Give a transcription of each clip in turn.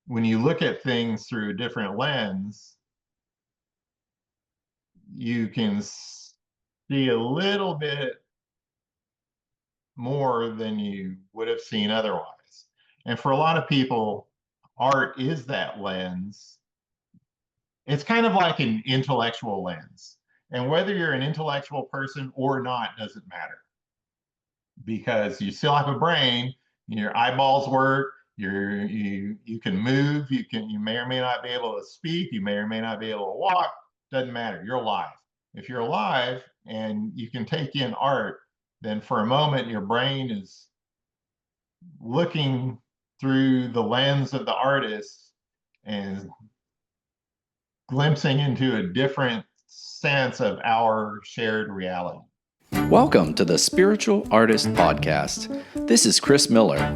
when you look at things through a different lens, you can see a little bit more than you would have seen otherwise. And for a lot of people, art is that lens. It's kind of like an intellectual lens. And whether you're an intellectual person or not doesn't matter, because you still have a brain, your eyeballs work, you can move, you may or may not be able to speak, you may or may not be able to walk, doesn't matter. You're alive. If you're alive and you can take in art, then for a moment your brain is looking through the lens of the artist and glimpsing into a different sense of our shared reality. Welcome to the Spiritual Artist Podcast. This is Chris Miller.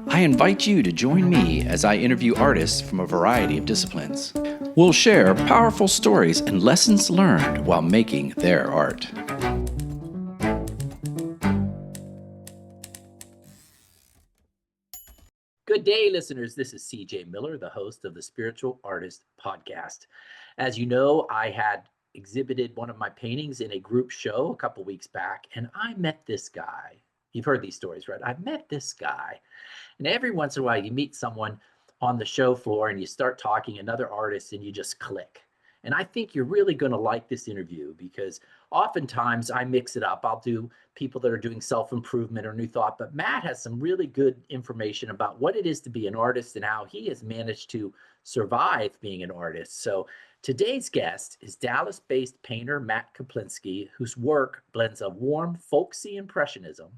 I invite you to join me as I interview artists from a variety of disciplines. We'll share powerful stories and lessons learned while making their art. Good day, listeners. This is CJ Miller, the host of the Spiritual Artist Podcast. As you know, I had exhibited one of my paintings in a group show a couple weeks back, and I met this guy. You've heard these stories, right? I met this guy. And every once in a while, you meet someone on the show floor and you start talking, another artist, and you just click. And I think you're really going to like this interview because oftentimes I mix it up. I'll do people that are doing self-improvement or new thought, but Matt has some really good information about what it is to be an artist and how he has managed to survive being an artist. So today's guest is Dallas-based painter Matt Kaplinsky, whose work blends a warm, folksy impressionism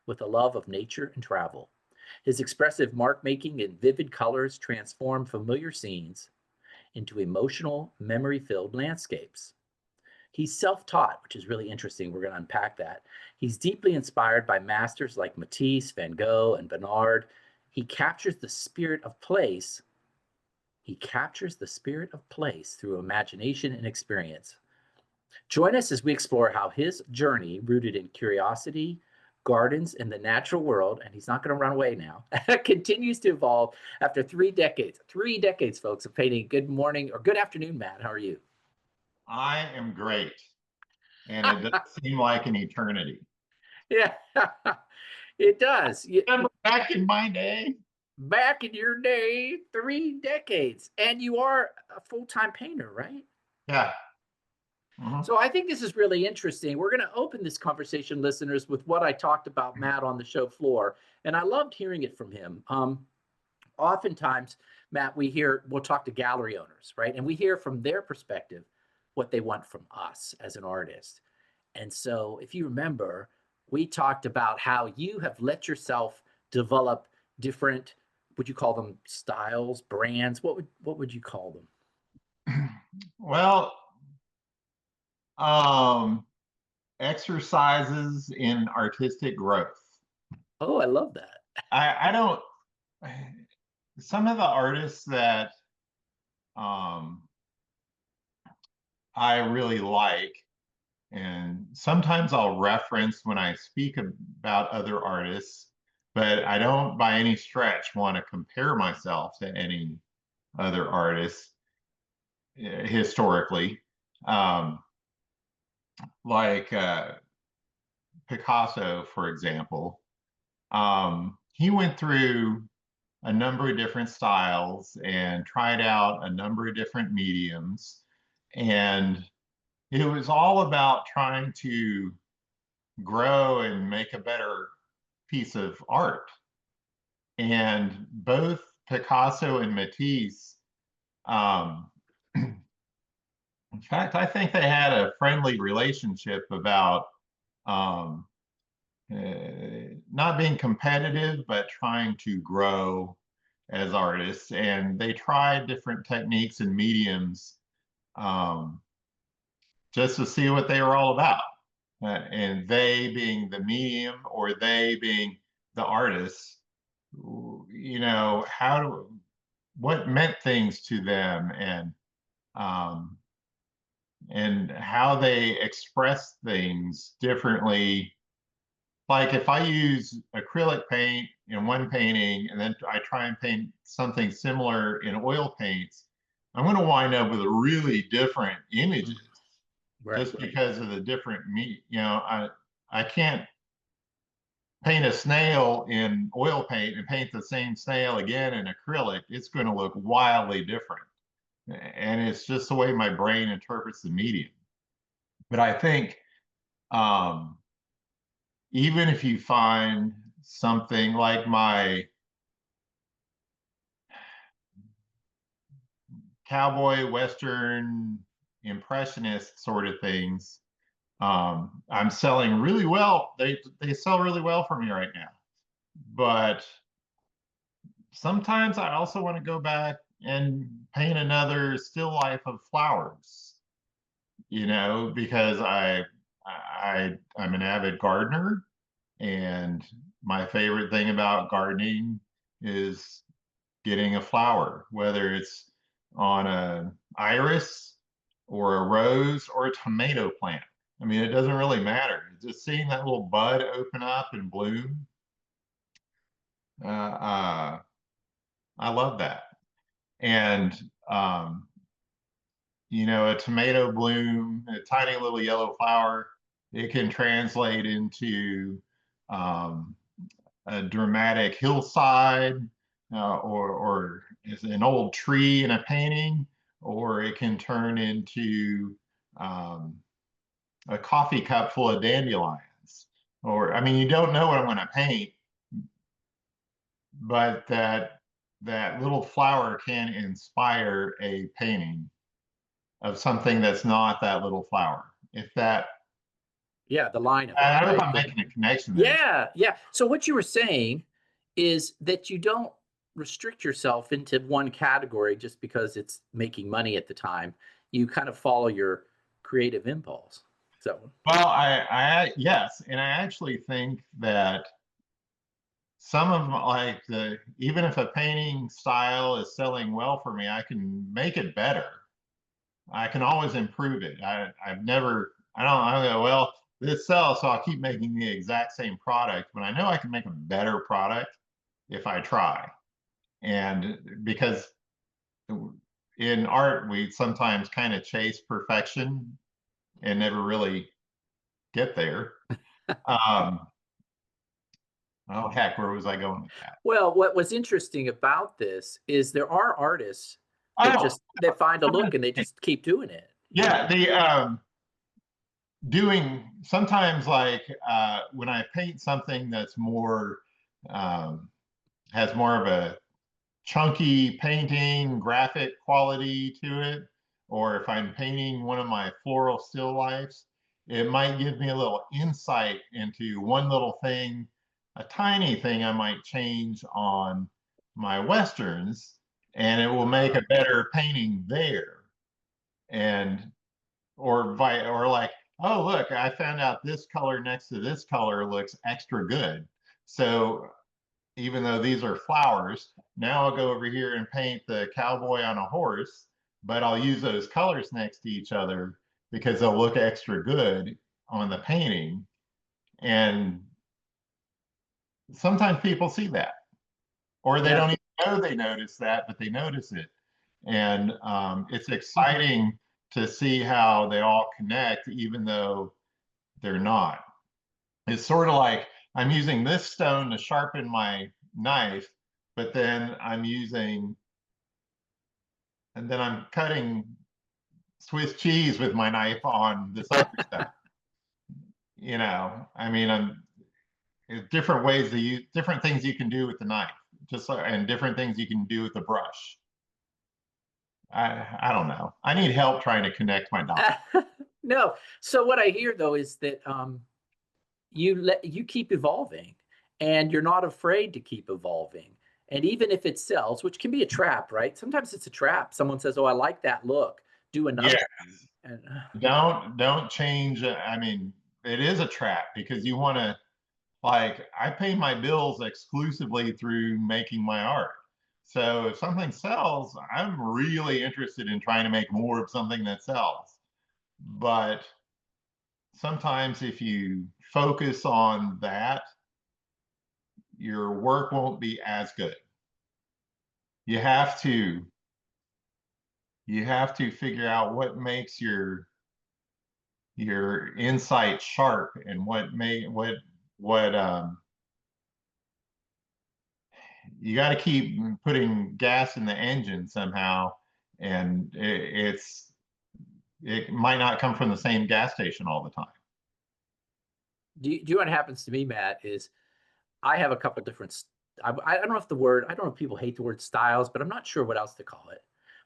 with a love of nature and travel. His expressive mark making and vivid colors transform familiar scenes into emotional, memory-filled landscapes. He's self-taught, which is really interesting. We're going to unpack that. He's deeply inspired by masters like Matisse, Van Gogh, and Bonnard. He captures the spirit of place. Through imagination and experience. Join us as we explore how his journey, rooted in curiosity, gardens, and the natural world, and he's not going to run away now, continues to evolve after 3 decades. 3 decades, folks, of painting. Good morning or good afternoon, Matt. How are you? I am great. And it does seem like an eternity. Yeah, it does. Remember back in my day? Back in your day, 3 decades. And you are a full-time painter, right? Yeah. So I think this is really interesting. We're going to open this conversation, listeners, with what I talked about Matt on the show floor. And I loved hearing it from him. Oftentimes, Matt, we'll talk to gallery owners, right? And we hear from their perspective what they want from us as an artist. And so if you remember, we talked about how you have let yourself develop different, would you call them styles, brands? What would you call them? Well, exercises in artistic growth. Oh, I love that. I don't, some of the artists that I really like, and sometimes I'll reference when I speak about other artists, but I don't by any stretch want to compare myself to any other artists historically. Like Picasso, for example. He went through a number of different styles and tried out a number of different mediums. And it was all about trying to grow and make a better piece of art. And both Picasso and Matisse, in fact, I think they had a friendly relationship about not being competitive, but trying to grow as artists. And they tried different techniques and mediums just to see what they were all about. And they being the medium or they being the artists, what meant things to them, and how they express things differently. Like if I use acrylic paint in one painting, and then I try and paint something similar in oil paints, I'm going to wind up with really different images just because of the different meat. I can't paint a snail in oil paint and paint the same snail again in acrylic. It's going to look wildly different. And it's just the way my brain interprets the medium. But I think even if you find something like my cowboy, Western, impressionist sort of things, I'm selling really well. They sell really well for me right now. But sometimes I also want to go back and paint another still life of flowers, because I'm an avid gardener, and my favorite thing about gardening is getting a flower, whether it's on a iris or a rose or a tomato plant. I mean, it doesn't really matter. Just seeing that little bud open up and bloom, I love that. And a tomato bloom, a tiny little yellow flower, it can translate into a dramatic hillside, or is an old tree in a painting, or it can turn into a coffee cup full of dandelions. Or, I mean, you don't know what I'm going to paint, but that little flower can inspire a painting of something that's not that little flower. If that, the line of it, I don't know if right? I'm making a connection there. Yeah. So what you were saying is that you don't restrict yourself into one category just because it's making money at the time. You kind of follow your creative impulse. So, Well, yes, and I actually think that some of like even if a painting style is selling well for me, I can make it better. I can always improve it. I don't go, well, this sells, so I'll keep making the exact same product, but I know I can make a better product if I try. And because in art, we sometimes kind of chase perfection and never really get there. Oh, heck, where was I going with that? well, what was interesting about this is there are artists that Oh, that find a look and they just keep doing it. yeah, the doing sometimes like when I paint something that's more has more of a chunky painting, graphic quality to it, or if I'm painting one of my floral still lifes, it might give me a little insight into one little thing, a tiny thing I might change on my Westerns, and it will make a better painting there. And or like, oh, look, I found out this color next to this color looks extra good. So even though these are flowers, now I'll go over here and paint the cowboy on a horse, but I'll use those colors next to each other because they'll look extra good on the painting. And sometimes people see that, or they don't even know they notice that, but they notice it. And it's exciting to see how they all connect, even though they're not. It's sort of like I'm using this stone to sharpen my knife, but then I'm cutting Swiss cheese with my knife on this other stuff. I mean, different ways to use different things you can do with the knife, and different things you can do with the brush. I don't know. I need help trying to connect my dots. No. So what I hear though is that you keep evolving, and you're not afraid to keep evolving. And even if it sells, which can be a trap, right? Sometimes it's a trap. Someone says, "Oh, I like that look. Do another." Yeah. And, don't change. I mean, it is a trap because you want to, like, I pay my bills exclusively through making my art. So if something sells, I'm really interested in trying to make more of something that sells. But sometimes if you focus on that, your work won't be as good. You have to figure out what makes your insight sharp, and what you got to keep putting gas in the engine somehow, and it might not come from the same gas station all the time. Do you know what happens to me, Matt, is I have a couple different, I don't know if I don't know if people hate the word styles, but I'm not sure what else to call it.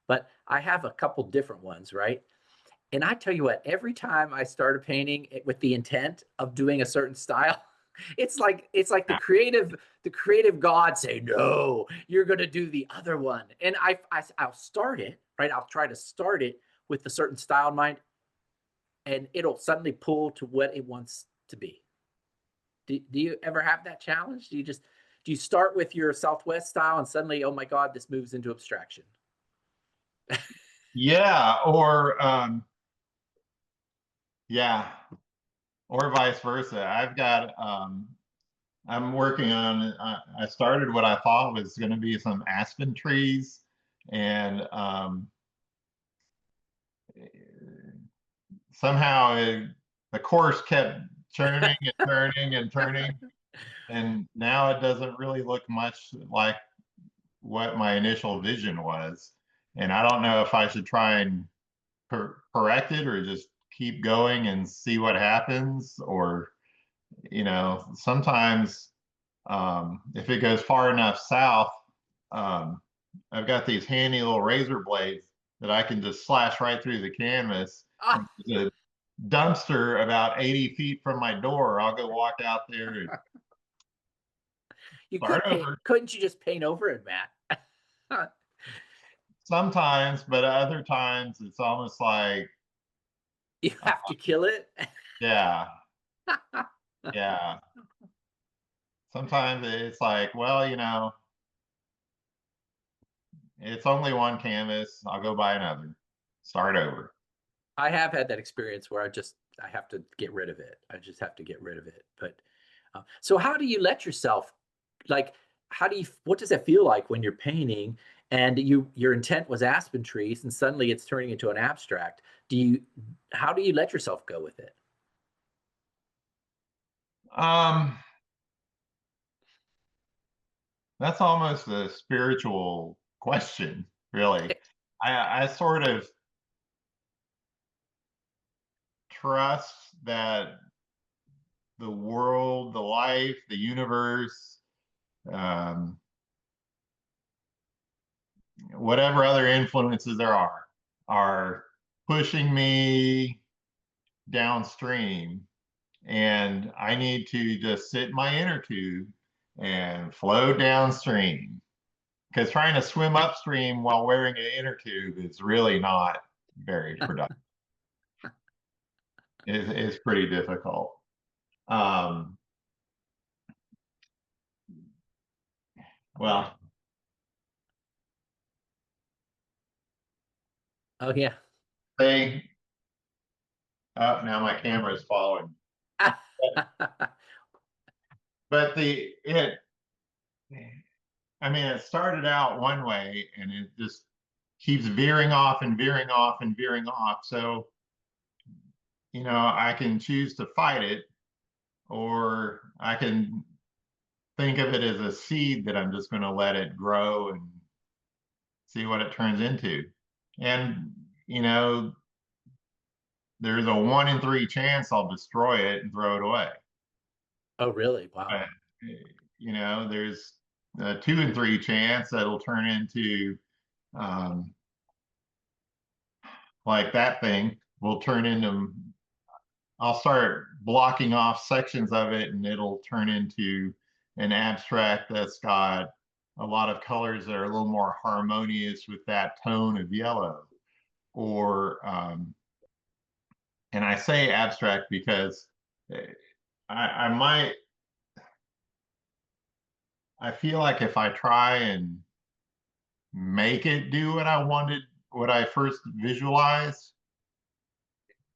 But I have a couple different ones, right? And I tell you what, every time I start a painting with the intent of doing a certain style, it's like the creative God say, no, you're gonna do the other one. And I'll start it, right? I'll try to start it with a certain style in mind, and it'll suddenly pull to what it wants to be. Do you ever have that challenge? Do you start with your Southwest style and suddenly, oh my God, this moves into abstraction? Yeah, or yeah, or vice versa. I'm working on, I started what I thought was going to be some aspen trees, and somehow the course kept turning and turning and turning, and now it doesn't really look much like what my initial vision was. And I don't know if I should try and correct it, or just keep going and see what happens. Or, sometimes if it goes far enough south, I've got these handy little razor blades that I can just slash right through the canvas. Ah, The dumpster about 80 feet from my door, I'll go walk out there and you start could paint, over. couldn't you just paint over it, Matt? Sometimes, but other times it's almost like, You have to kill it. yeah, yeah. Sometimes it's like, well, it's only one canvas. I'll go buy another, start over. I have had that experience where I have to get rid of it. I just have to get rid of it. But so how do you let yourself, like, what does that feel like when you're painting and your intent was aspen trees and suddenly it's turning into an abstract? How do you let yourself go with it? Um, that's almost a spiritual question, really. I sort of trust that the world, the life, the universe, um, whatever other influences there are pushing me downstream, and I need to just sit in my inner tube and flow downstream. Because trying to swim upstream while wearing an inner tube is really not very productive. It's pretty difficult. Um, well, Oh yeah. they now my camera is following. But it started out one way, and it just keeps veering off and veering off and veering off. So, I can choose to fight it, or I can think of it as a seed that I'm just going to let it grow and see what it turns into. And, there's a 1 in 3 chance I'll destroy it and throw it away. Oh really? Wow. But, there's a 2 in 3 chance that it'll turn into, um, like that thing will turn into, I'll start blocking off sections of it, and it'll turn into an abstract that's got a lot of colors that are a little more harmonious with that tone of yellow. Or, and I say abstract because I might, I feel like if I try and make it do what I wanted, what I first visualized,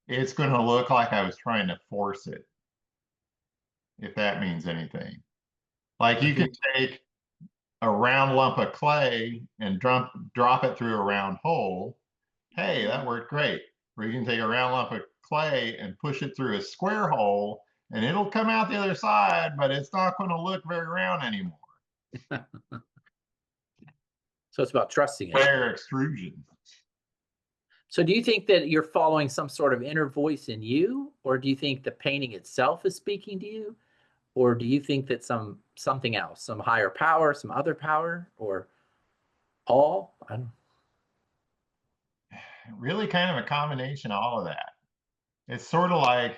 it's going to look like I was trying to force it, if that means anything. Like you can take a round lump of clay and drop it through a round hole. Hey, that worked great. Or you can take a round lump of clay and push it through a square hole and it'll come out the other side, but it's not going to look very round anymore. So it's about trusting it. Square extrusion. So do you think that you're following some sort of inner voice in you, or do you think the painting itself is speaking to you? Or do you think that something else, some higher power, some other power, or all? I don't. Really kind of a combination of all of that. It's sort of like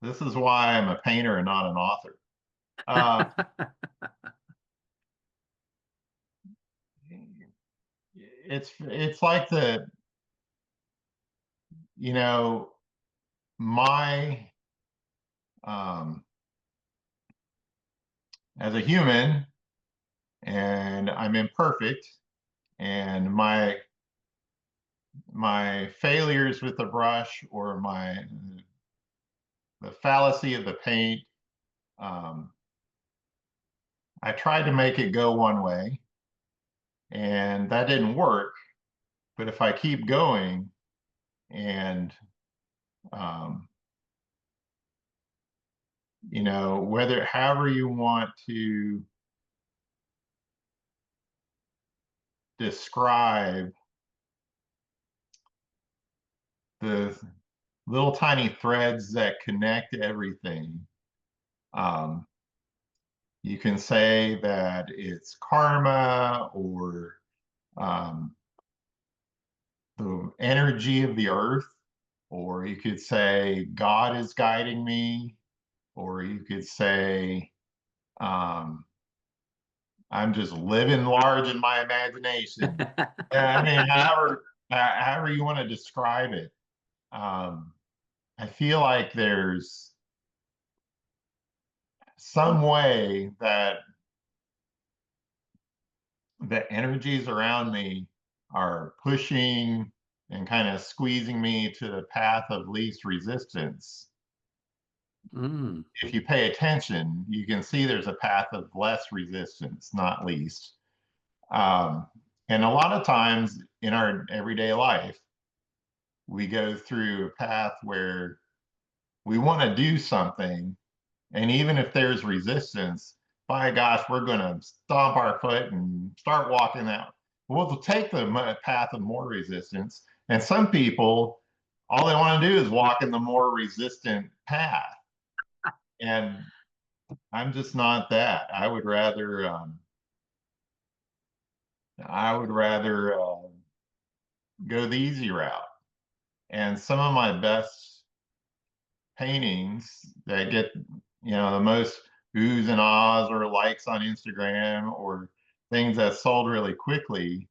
this is why I'm a painter and not an author. It's like my as a human, and I'm imperfect, and my failures with the brush or the fallacy of the paint, I tried to make it go one way, and that didn't work. But if I keep going and however you want to describe the little tiny threads that connect everything. You can say that it's karma or the energy of the earth, or you could say God is guiding me, or you could say I'm just living large in my imagination. I mean, however you want to describe it. I feel like there's some way that the energies around me are pushing and kind of squeezing me to the path of least resistance. If you pay attention, you can see there's a path of less resistance, not least. And a lot of times in our everyday life, we go through a path where we want to do something. And even if there's resistance, by gosh, we're going to stomp our foot and start walking that. We'll take the path of more resistance. And some people, all they want to do is walk in the more resistant path. And I'm just not that. I would rather go the easy route. And some of my best paintings that get the most oohs and ahs or likes on Instagram or things that sold really quickly,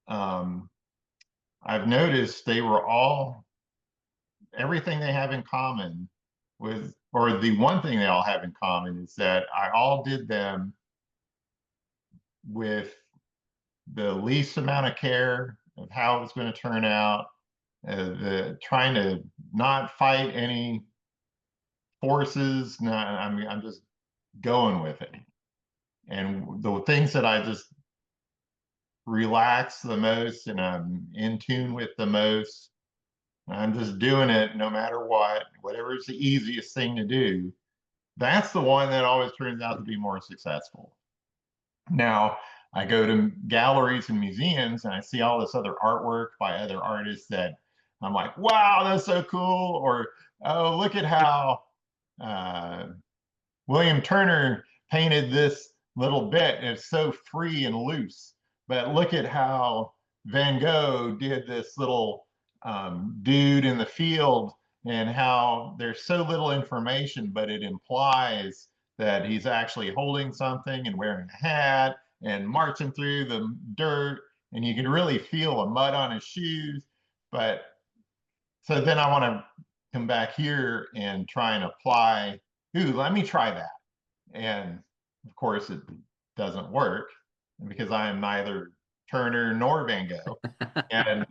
I've noticed they were all everything they have in common with, or the one thing they all have in common is that I all did them with the least amount of care of how it was going to turn out, trying to not fight any forces. No, I'm just going with it. And the things that I just relax the most and I'm in tune with the most, I'm just doing it no matter what, whatever is the easiest thing to do. That's the one that always turns out to be more successful. Now, I go to galleries and museums and I see all this other artwork by other artists that I'm like, wow, that's so cool. Or, oh, look at how William Turner painted this little bit. It's so free and loose. But look at how Van Gogh did this little dude in the field, and how there's so little information, but it implies that he's actually holding something and wearing a hat and marching through the dirt, and you can really feel the mud on his shoes. But so then I want to come back here and try and apply, ooh, let me try that. And of course, it doesn't work because I am neither Turner nor Van Gogh. And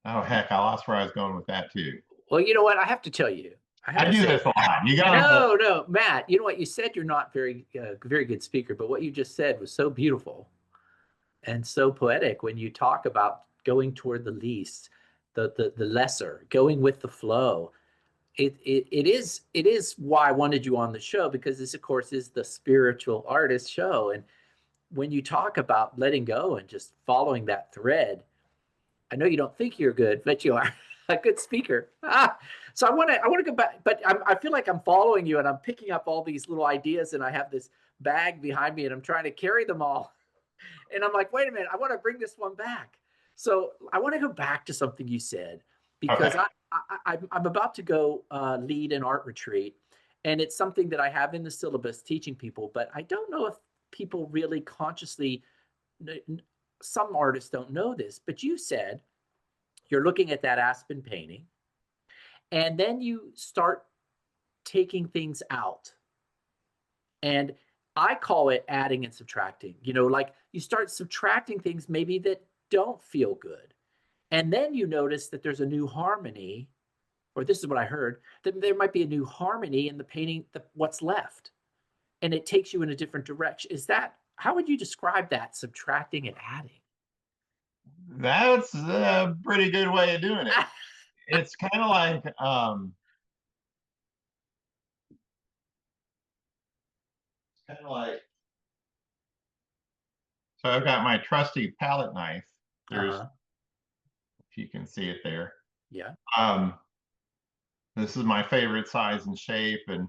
Oh, heck, I lost where I was going with that too. Well, you know what? I have to tell you. I have I to do say, this a lot. You got to. no, Matt. You know what? You said you're not very good speaker, but what you just said was so beautiful and so poetic when you talk about going toward the least, the lesser, going with the flow. It is why I wanted you on the show, because this, of course, is the spiritual artist show. And when you talk about letting go and just following that thread, I know you don't think you're good, but you are a good speaker. So I want to go back, but I feel like I'm following you and I'm picking up all these little ideas, and I have this bag behind me and I'm trying to carry them all. And I'm like, wait a minute, I want to bring this one back. So I want to go back to something you said, because Okay. I'm about to go lead an art retreat, and it's something that I have in the syllabus teaching people, but I don't know if people really consciously, some artists don't know this, but you said you're looking at that aspen painting and then you start taking things out. And I call it adding and subtracting. Like you start subtracting things maybe that don't feel good. And then you notice that there's a new harmony, or this is what I heard, that there might be a new harmony in the painting, what's left. And it takes you in a different direction. How would you describe that, subtracting and adding? That's a pretty good way of doing it. It's kind of like, so I've got my trusty palette knife. There's, Uh-huh. if you can see it there. Yeah. Um, this is my favorite size and shape, and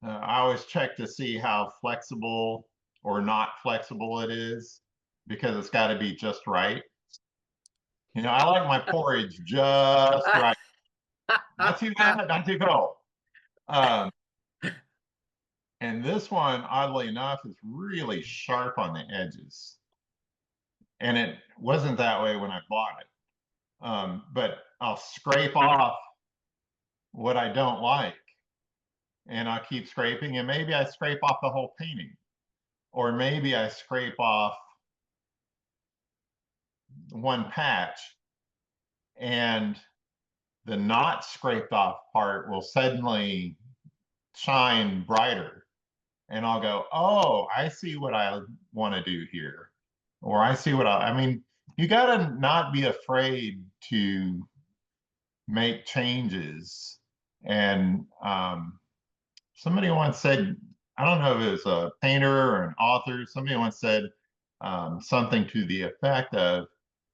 I always check to see how flexible or not flexible it is, because it's got to be just right. I like my porridge just right. Not too hot, not too cold. Um, and this one, oddly enough, is really sharp on the edges. And it wasn't that way when I bought it. But I'll scrape off what I don't like, and I'll keep scraping, and maybe I scrape off the whole painting, or maybe I scrape off one patch, and the not scraped off part will suddenly shine brighter, and I'll go, oh, I see what I want to do here, or I see what I mean, you got to not be afraid to make changes. And somebody once said, I don't know if it was a painter or an author, somebody once said something to the effect of,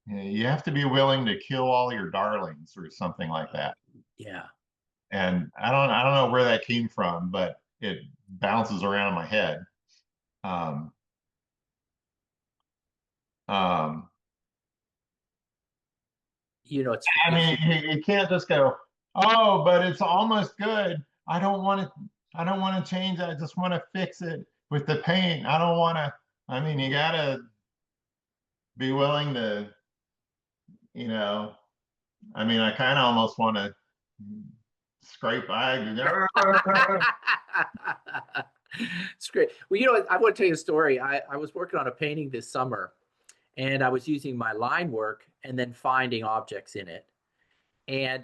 you have to be willing to kill all your darlings, or something like that. Yeah. And I don't know where that came from, but it bounces around in my head. Um, um, It's I mean, you can't just go, oh, but it's almost good. I don't want to. I don't want to change it. I just want to fix it with the paint. I don't want to. I mean, you gotta be willing to. You know. I mean, I kind of almost want to scrape by. It's great. Well, I want to tell you a story. I was working on a painting this summer, and I was using my line work and then finding objects in it. And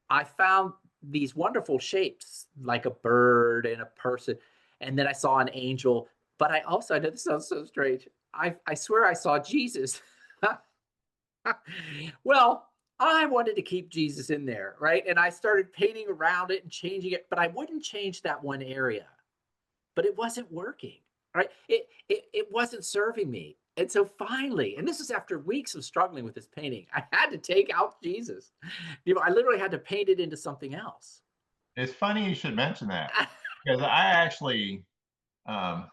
I found these wonderful shapes, like a bird and a person. And then I saw an angel. But I know this sounds so strange. I swear I saw Jesus. Well, I wanted to keep Jesus in there, right? And I started painting around it and changing it, but I wouldn't change that one area. But it wasn't working, right? It wasn't serving me. And so finally, and this is after weeks of struggling with this painting, I had to take out Jesus. I literally had to paint it into something else. It's funny you should mention that, because I actually, um,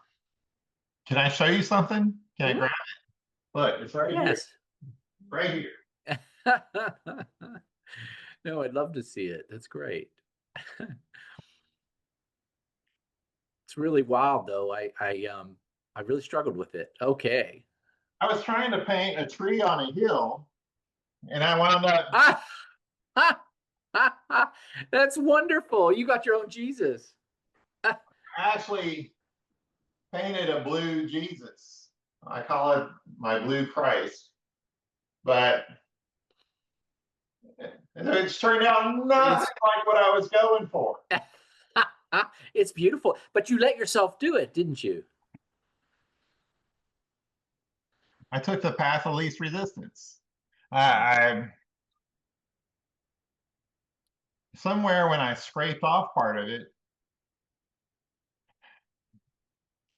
can I show you something? Can I Mhm. grab it? Look, it's right here, Yes. right here. No, I'd love to see it. That's great. It's really wild though. I really struggled with it. Okay. I was trying to paint a tree on a hill, and I wound up That's wonderful. You got your own Jesus. actually painted a blue Jesus. I call it my blue Christ. But It's turned out nothing like what I was going for. It's beautiful, but you let yourself do it, didn't you? I took the path of least resistance. I somewhere when I scraped off part of it,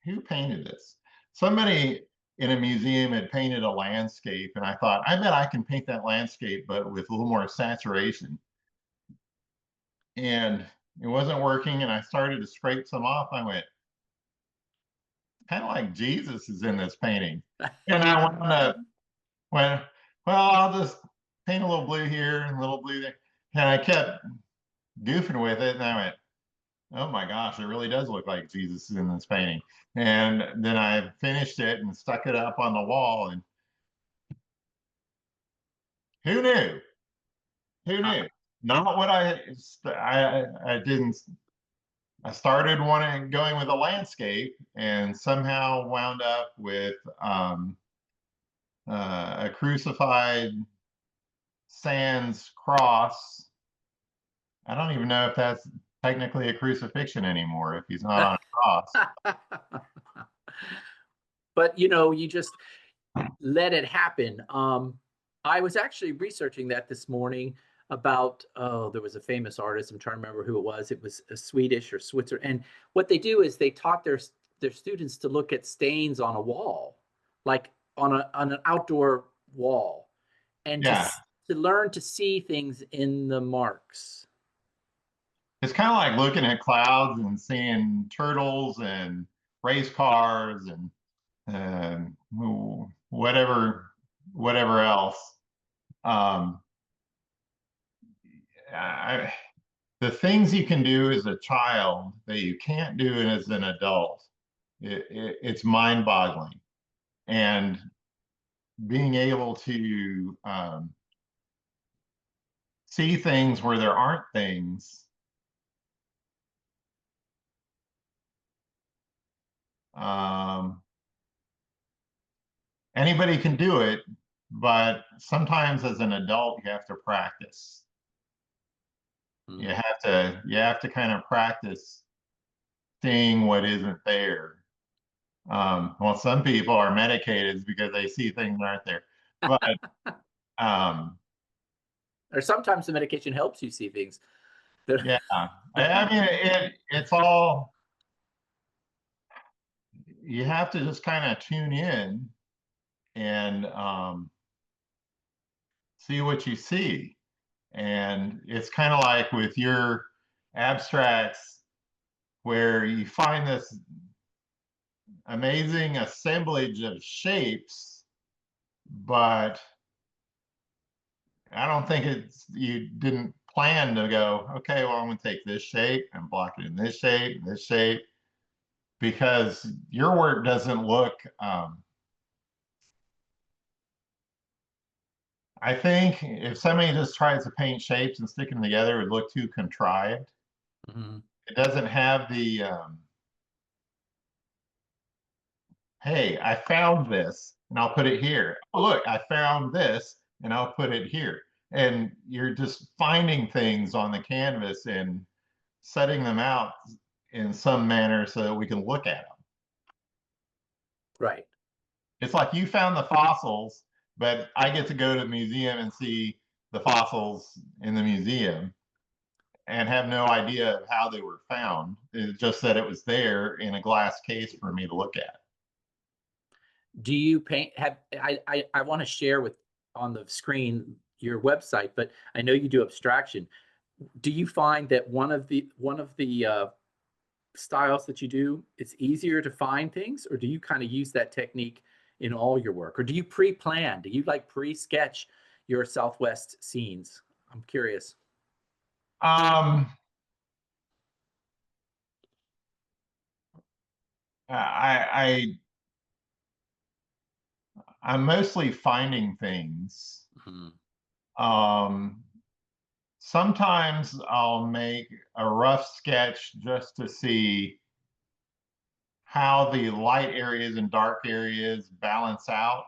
who painted this? Somebody in a museum had painted a landscape, and I thought, I bet I can paint that landscape, but with a little more saturation. And it wasn't working, and I started to scrape some off. I went, kind of like Jesus is in this painting. And I went, well, I'll just paint a little blue here and a little blue there. And I kept goofing with it, and I went, oh my gosh, it really does look like Jesus is in this painting. And then I finished it and stuck it up on the wall. And who knew? Who knew? Not what I didn't. I started going with a landscape, and somehow wound up with a crucified sans cross. I don't even know if that's technically a crucifixion anymore if he's not on a cross. But you just let it happen. I was actually researching that this morning about, there was a famous artist. I'm trying to remember who it was. It was a Swedish or Switzer. And what they do is they taught their students to look at stains on a wall, like on an outdoor wall, and Yeah, to learn to see things in the marks. it's kind of like looking at clouds and seeing turtles and race cars and whatever else. The things you can do as a child that you can't do as an adult, it's mind-boggling. And being able to see things where there aren't things, anybody can do it, but sometimes as an adult you have to practice. You have to kind of practice seeing what isn't there. Well, some people are medicated because they see things that aren't there, but or sometimes the medication helps you see things. yeah, I mean it's all, you have to just kind of tune in and see what you see. And it's kind of like with your abstracts where you find this amazing assemblage of shapes, but I don't think you didn't plan to go, okay, well, I'm going to take this shape and block it in this shape, because your work doesn't look, I think if somebody just tries to paint shapes and stick them together, it would look too contrived. Mm-hmm. It doesn't have the, hey, I found this and I'll put it here. Oh, look, I found this and I'll put it here. And you're just finding things on the canvas and setting them out in some manner so that we can look at them. Right. It's like you found the fossils, but I get to go to the museum and see the fossils in the museum and have no idea of how they were found. It's just that it was there in a glass case for me to look at. Do you paint? I want to share with on the screen your website, but I know you do abstraction. Do you find that one of the styles that you do, it's easier to find things, or do you kind of use that technique in all your work, or do you pre-plan? Do you like pre-sketch your Southwest scenes? I'm curious. Um, I'm mostly finding things. Mm-hmm. Sometimes I'll make a rough sketch just to see how the light areas and dark areas balance out.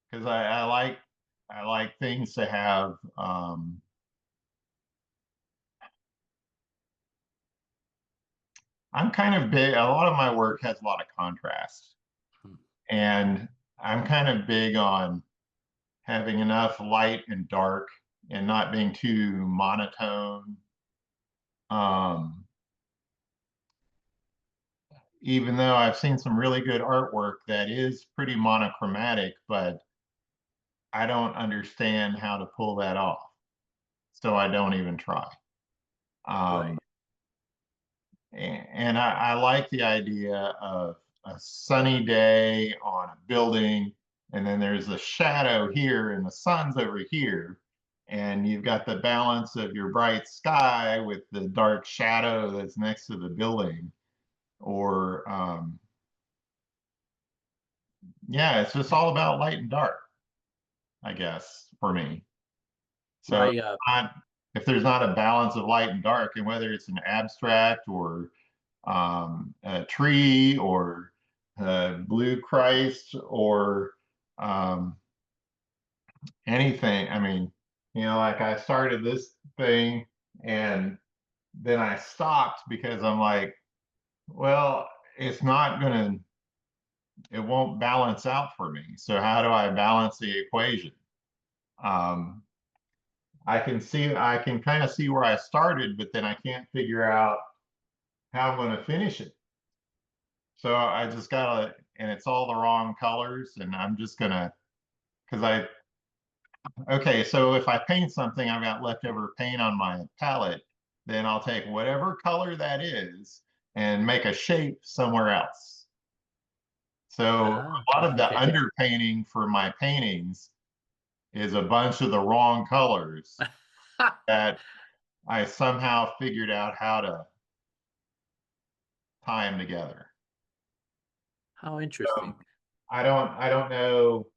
Because I like I like things to have, I'm kind of big, a lot of my work has a lot of contrast. Hmm. And I'm kind of big on having enough light and dark and not being too monotone. Um, Even though I've seen some really good artwork that is pretty monochromatic, but I don't understand how to pull that off. So I don't even try. Right. Um, and I like the idea of a sunny day on a building, and then there's a shadow here and the sun's over here. And you've got the balance of your bright sky with the dark shadow that's next to the building. Or, yeah, it's just all about light and dark, I guess, for me. So My if there's not a balance of light and dark, and whether it's an abstract or a tree or blue Christ or um, anything. I mean, like I started this thing and then I stopped because I'm like, well, it's not going to, it won't balance out for me. So how do I balance the equation? Um, I can kind of see where I started, but then I can't figure out how I'm going to finish it. So I just gotta, and it's all the wrong colors, and I'm just gonna, because okay, so if I paint something, I've got leftover paint on my palette, then I'll take whatever color that is and make a shape somewhere else. So a lot of the okay. underpainting for my paintings is a bunch of the wrong colors that I somehow figured out how to tie them together. How interesting. I don't know.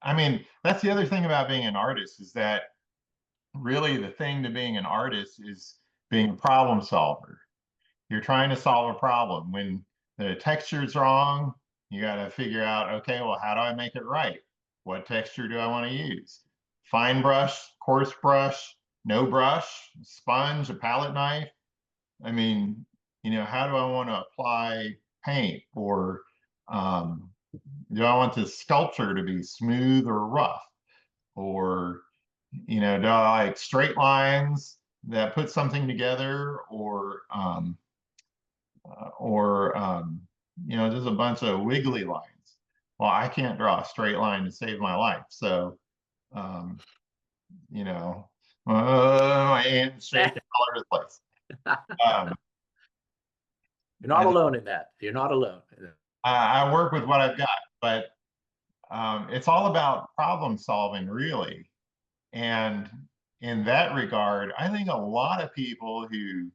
I mean, that's the other thing about being an artist is that really the thing to being an artist is being a problem solver. You're trying to solve a problem. When the texture's wrong, you got to figure out, okay, well, how do I make it right? What texture do I want to use? Fine brush, coarse brush, no brush, sponge, a palette knife. I mean, how do I want to apply paint? Or um, do I want the sculpture to be smooth or rough? Or do I like straight lines that put something together, or just a bunch of wiggly lines? Well, I can't draw a straight line to save my life. So, um, my hands shaking all over the place. Um, You're I not just alone in that. You're not alone. I work with what I've got, but it's all about problem solving, really. And in that regard, I think a lot of people who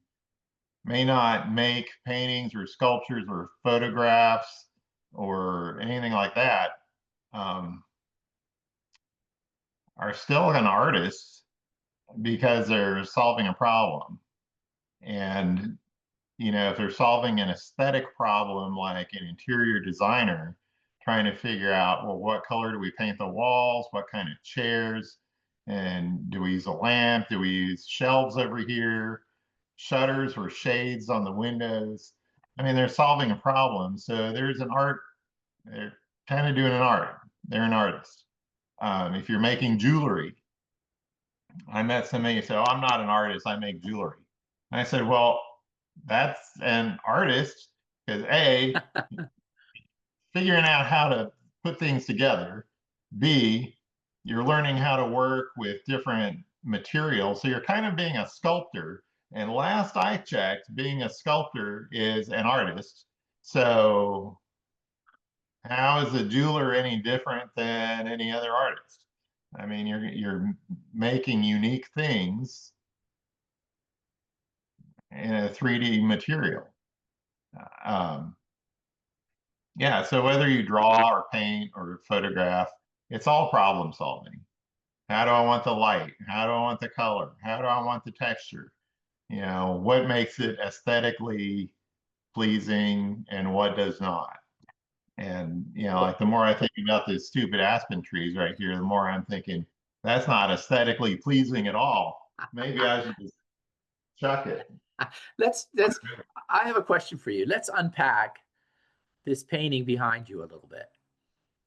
may not make paintings or sculptures or photographs or anything like that um, are still an artist because they're solving a problem. And, if they're solving an aesthetic problem like an interior designer, trying to figure out, well, what color do we paint the walls? What kind of chairs? And do we use a lamp? Do we use shelves over here? Shutters or shades on the windows? I mean, they're solving a problem. So there's an art, they're kind of doing an art. They're an artist. If you're making jewelry, I met somebody who said, oh, I'm not an artist, I make jewelry. And I said, well, that's an artist because A, figuring out how to put things together. B, you're learning how to work with different materials. So you're kind of being a sculptor. And last I checked, being a sculptor is an artist. So how is a jeweler any different than any other artist? I mean, you're making unique things in a 3D material. Um, yeah, so whether you draw or paint or photograph, it's all problem solving. How do I want the light? How do I want the color? How do I want the texture? What makes it aesthetically pleasing and what does not? And, like the more I think about these stupid aspen trees right here, the more I'm thinking that's not aesthetically pleasing at all. Maybe I should just chuck it. Let's I have a question for you. Let's unpack this painting behind you a little bit,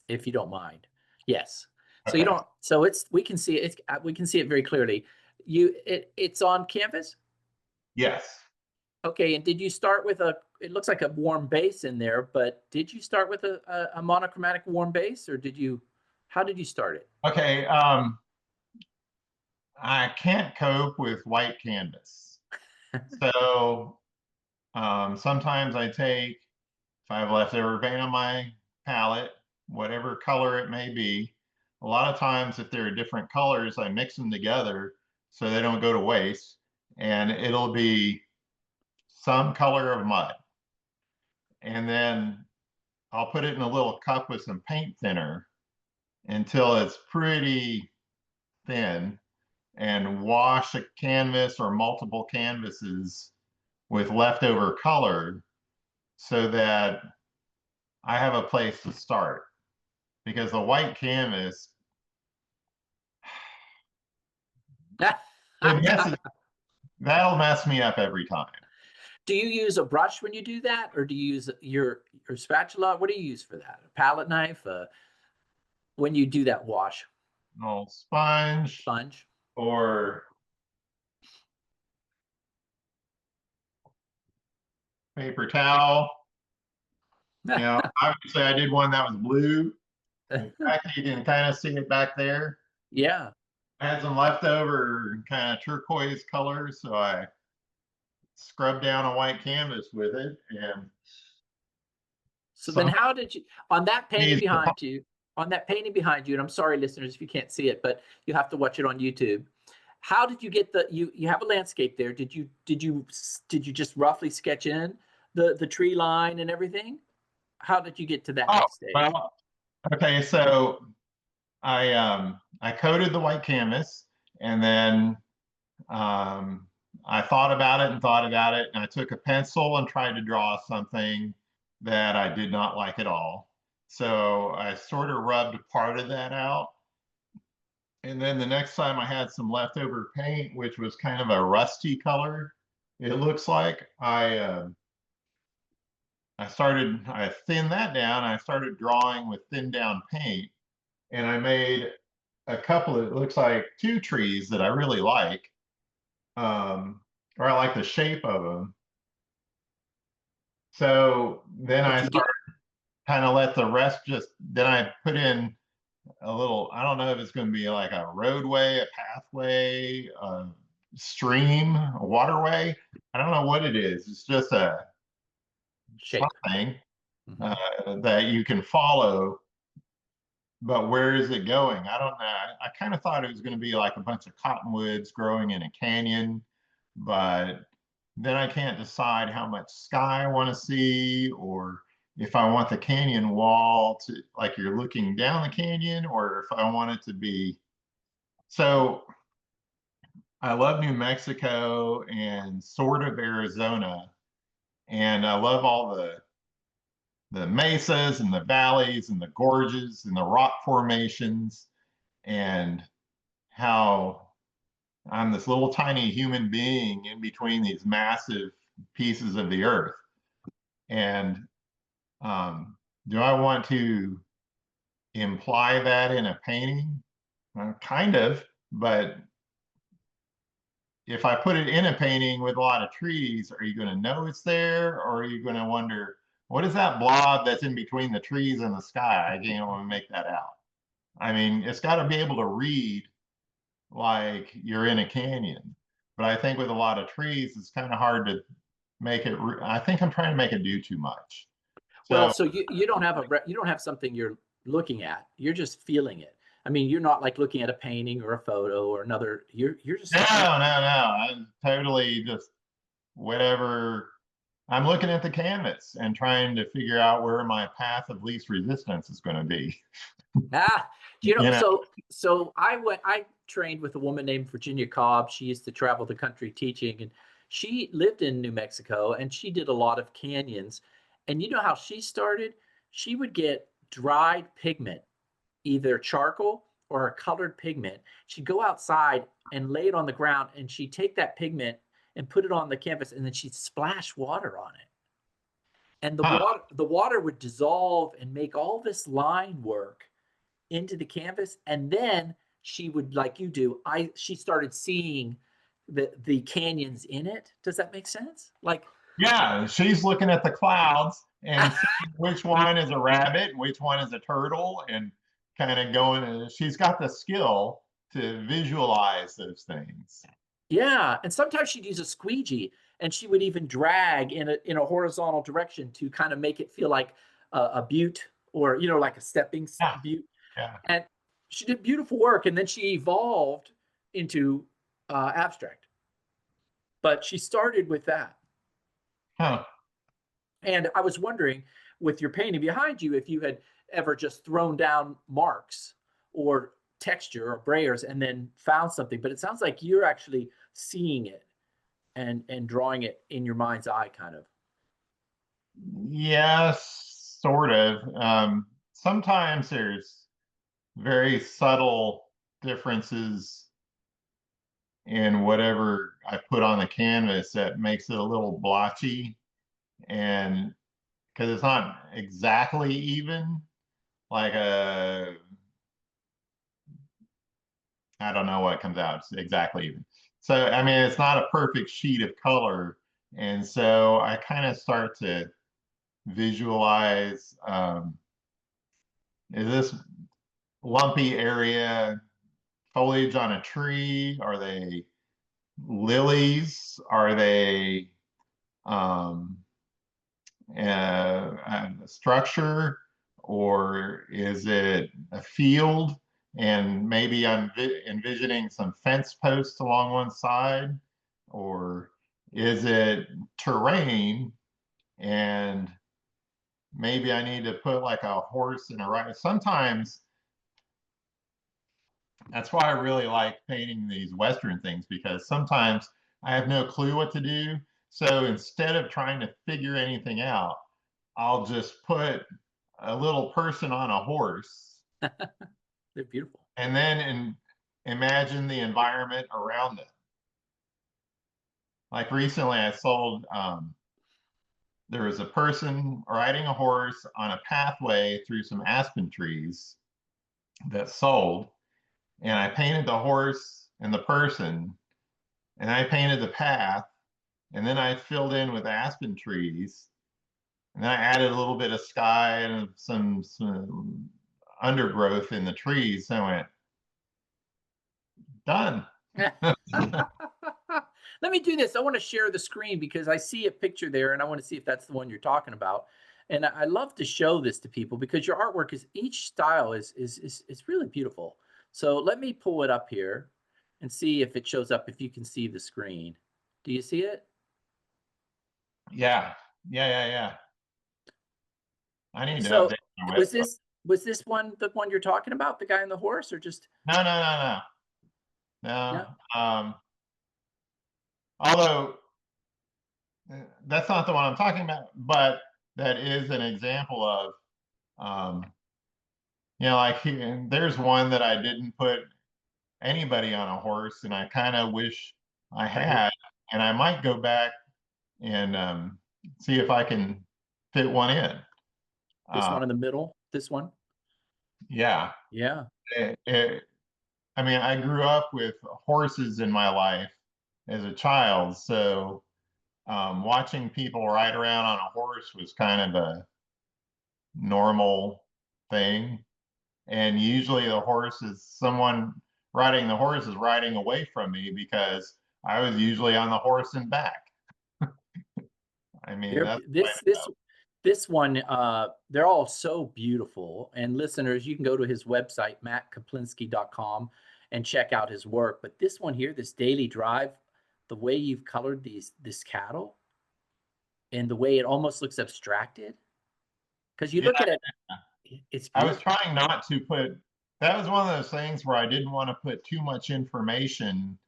if you don't mind. Yes. So you Okay. don't, so we can see it, we can see it very clearly. It's on canvas? Yes. Okay, and did you start with it looks like a warm base in there, but did you start with a monochromatic warm base, or how did you start it? Okay. I can't cope with white canvas. So sometimes if I have leftover paint on my palette, whatever color it may be, a lot of times if there are different colors, I mix them together so they don't go to waste. And it'll be some color of mud. And then I'll put it in a little cup with some paint thinner until it's pretty thin and wash a canvas or multiple canvases with leftover color so that I have a place to start. Because the white canvas, that'll mess me up every time. Do you use a brush when you do that, or do you use your spatula? What do you use for that? A palette knife? When you do that wash? Old sponge or paper towel. Obviously I did one that was blue. In fact, you can kind of see it back there. Yeah. I had some leftover kind of turquoise color, so I scrubbed down a white canvas with it. And so then how did you, on that painting behind you, and I'm sorry, listeners, if you can't see it, but you have to watch it on YouTube. How did you get you have a landscape there. Did you just roughly sketch in the tree line and everything? How did you get to that next stage? Well, okay, so I coated the white canvas, and then I thought about it, and I took a pencil and tried to draw something that I did not like at all. So I sort of rubbed part of that out. And then the next time I had some leftover paint, which was kind of a rusty color, it looks like I thinned that down. I started drawing with thinned down paint, and I made a couple it looks like two trees that I really like. Or I like the shape of them. So then I started kind of let the rest then I put in a little, I don't know if it's going to be like a roadway, a pathway, a stream, a waterway. I don't know what it is. It's just a something that you can follow. But where is it going? I don't know. I kind of thought it was going to be like a bunch of cottonwoods growing in a canyon, but then I can't decide how much sky I want to see, or if I want the canyon wall to, like you're looking down the canyon, or if I want it to be. So I love New Mexico and sort of Arizona, and I love all the mesas and the valleys and the gorges and the rock formations, and how I'm this little tiny human being in between these massive pieces of the earth. And do I want to imply that in a painting? Kind of, but if I put it in a painting with a lot of trees, are you going to know it's there, or are you going to wonder, what is that blob that's in between the trees and the sky? I can't want to make that out. I mean, it's got to be able to read like you're in a canyon. But I think with a lot of trees, it's kind of hard to make it. I think I'm trying to make it do too much. Well, so you don't have something you're looking at. You're just feeling it. I mean, you're not like looking at a painting or a photo or another. You're just no. I'm totally just whatever. I'm looking at the canvas and trying to figure out where my path of least resistance is going to be. So I trained with a woman named Virginia Cobb. She used to travel the country teaching, and she lived in New Mexico, and she did a lot of canyons. And you know how she started? she would get dried pigment, either charcoal or a colored pigment. She'd go outside and lay it on the ground, and she'd take that pigment and put it on the canvas, and then she'd splash water on it. And the water would dissolve and make all this line work into the canvas. And then she would, like you do, she started seeing the canyons in it. Does that make sense? Like, yeah, she's looking at the clouds and seeing which one is a rabbit, which one is a turtle, and kind of going. And she's got the skill to visualize those things. yeah, and sometimes she'd use a squeegee, and she would even drag in a horizontal direction to kind of make it feel like a butte, or like a stepping butte. Yeah. And she did beautiful work, and then she evolved into abstract. But she started with that. Huh. And I was wondering, with your painting behind you, if you had ever just thrown down marks or texture or brayers and then found something. But it sounds like you're actually seeing it and drawing it in your mind's eye, kind of. Yes, sort of. Sometimes there's very subtle differences in whatever I put on the canvas that makes it a little blotchy, and because it's not exactly even, like I don't know what comes out exactly even. So I mean, it's not a perfect sheet of color, and so I kind of start to visualize, is this lumpy area foliage on a tree? Are they lilies? Are they a structure? Or is it a field? And maybe I'm envisioning some fence posts along one side. Or is it terrain? And maybe I need to put like a horse and a rider. Sometimes that's why I really like painting these Western things, because sometimes I have no clue what to do. So instead of trying to figure anything out, I'll just put a little person on a horse. They're beautiful. And then imagine the environment around them. Like recently I sold, there was a person riding a horse on a pathway through some aspen trees that sold. And I painted the horse and the person, and I painted the path, and then I filled in with aspen trees, and then I added a little bit of sky and some undergrowth in the trees. I went, done. Let me do this. I want to share the screen because I see a picture there, and I want to see if that's the one you're talking about. And I love to show this to people because your artwork each style is really beautiful. So let me pull it up here and see if it shows up, if you can see the screen. Do you see it? Yeah. I need to So update my was website. this one the one you're talking about, the guy on the horse, or just No. no? Although that's not the one I'm talking about, but that is an example of, like there's one that I didn't put anybody on a horse, and I kind of wish I had, and I might go back and see if I can fit one in. This one in the middle, this one? Yeah. Yeah. I mean, I grew up with horses in my life as a child, so watching people ride around on a horse was kind of a normal thing. And usually someone riding the horse is riding away from me because I was usually on the horse and back. I mean, that's this one, they're all so beautiful. And listeners, you can go to his website, mattkaplinsky.com, and check out his work. But this one here, this daily drive, the way you've colored this cattle and the way it almost looks abstracted, because you look at it, it's beautiful. I was trying not to that was one of those things where I didn't want to put too much information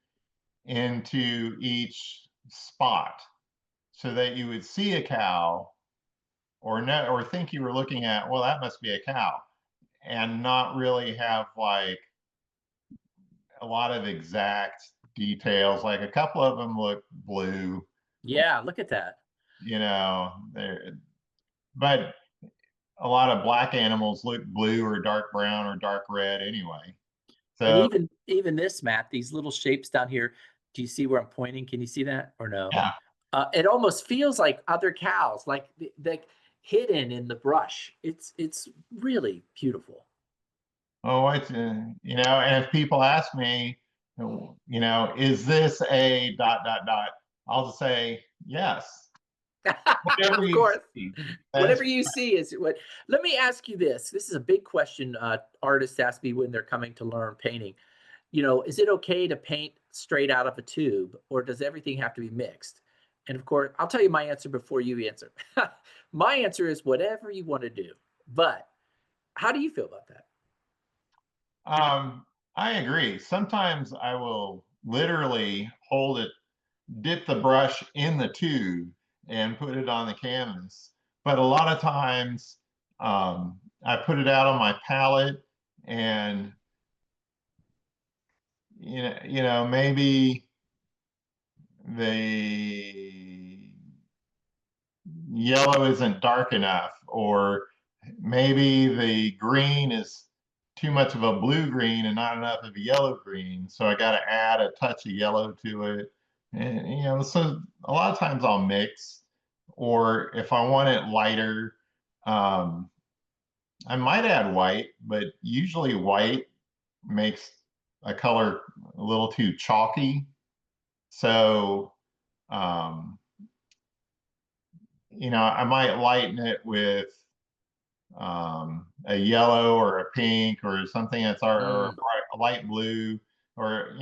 into each spot so that you would see a cow or think you were looking at, well, that must be a cow, and not really have like a lot of exact details. Like a couple of them look blue, Yeah, look at that. but a lot of black animals look blue or dark brown or dark red anyway. And So even this, Matt, these little shapes down here, do you see where I'm pointing? Can you see that or no? yeah. It almost feels like other cows, like hidden in the brush. It's really beautiful. Oh, and if people ask me, is this a dot dot dot? I'll just say yes. Whatever Of you course. see. Whatever you see is what. Let me ask you this. This is a big question artists ask me when they're coming to learn painting. Is it okay to paint straight out of a tube, or does everything have to be mixed? And of course, I'll tell you my answer before you answer. My answer is whatever you want to do. But how do you feel about that? I agree. Sometimes I will literally dip the brush in the tube and put it on the canvas. But a lot of times, I put it out on my palette, and maybe the yellow isn't dark enough, or maybe the green is too much of a blue green and not enough of a yellow green. So I got to add a touch of yellow to it. And, so a lot of times I'll mix, or if I want it lighter, um, I might add white, but usually white makes a color a little too chalky. So, um, I might lighten it with a yellow or a pink or something or Mm. a light blue, or